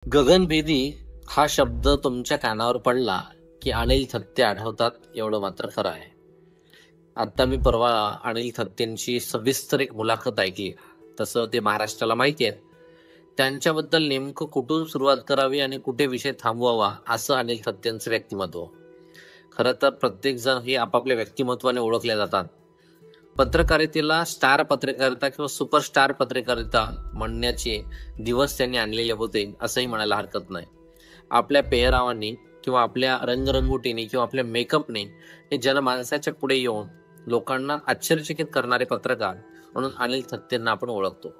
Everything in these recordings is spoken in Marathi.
गगनभेदी हा शब्द तुमच्या कानावर पडला की अनिल थत्ते आठवतात एवढं मात्र खरं आहे. आता मी परवा अनिल थत्तेंची सविस्तर एक मुलाखत ऐकली. तसं ते महाराष्ट्राला माहिती आहे. त्यांच्याबद्दल नेमकं कुठून सुरुवात करावी आणि कुठे विषय थांबवावा असं अनिल थत्तेंचं व्यक्तिमत्व. खरं तर प्रत्येक जण हे आपापल्या व्यक्तिमत्वाने ओळखले जातात. पत्रकारितेला स्टार पत्रकारिता किंवा सुपरस्टार पत्रकारिता म्हणण्याचे दिवस त्यांनी आणलेले होते असंही म्हणायला हरकत नाही. आपल्या पेहरावानी किंवा आपल्या रंगरंगोटीने किंवा आपल्या मेकअपने हे जनमानसाच्या पुढे येऊन लोकांना आश्चर्यचकित करणारे पत्रकार म्हणून अनिल थत्तेंना आपण ओळखतो.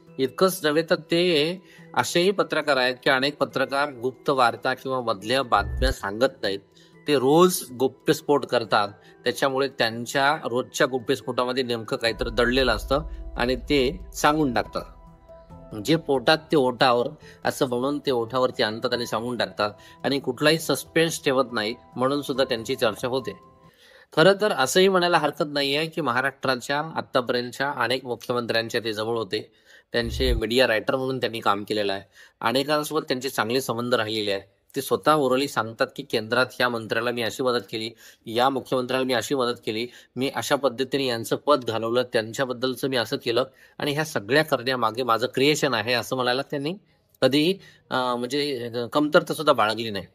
इतकंच नव्हे तर ते असेही पत्रकार आहेत की अनेक पत्रकार गुप्त वार्ता किंवा मधल्या बातम्या सांगत नाहीत. ते रोज गुप्यस्फोट करतात. त्याच्यामुळे त्यांच्या रोजच्या गुप्यस्फोटामध्ये नेमकं काहीतरी दडलेलं असतं आणि ते सांगून टाकतात. जे पोटात ते ओठावर असं म्हणून ते ओठावरती आणतात आणि सांगून टाकतात आणि कुठलाही सस्पेन्स ठेवत नाही म्हणून सुद्धा त्यांची चर्चा होते. खरं तर असंही म्हणायला हरकत नाहीये की महाराष्ट्राच्या आतापर्यंतच्या अनेक मुख्यमंत्र्यांच्या ते जवळ होते. त्यांचे मीडिया रायटर म्हणून त्यांनी काम केलेलं आहे. अनेकांसोबत त्यांचे चांगले संबंध राहिलेले आहेत. ते स्वतः ओरली सांगतात की केंद्रात ह्या मंत्र्याला मी अशी मदत केली, या मुख्यमंत्र्याला मी अशी मदत केली, मी अशा पद्धतीने यांचं पद घालवलं, त्यांच्याबद्दलचं मी असं केलं आणि ह्या सगळ्या करण्यामागे माझं क्रिएशन आहे असं म्हणायला त्यांनी कधीही म्हणजे कमतरता सुद्धा बाळगली नाही.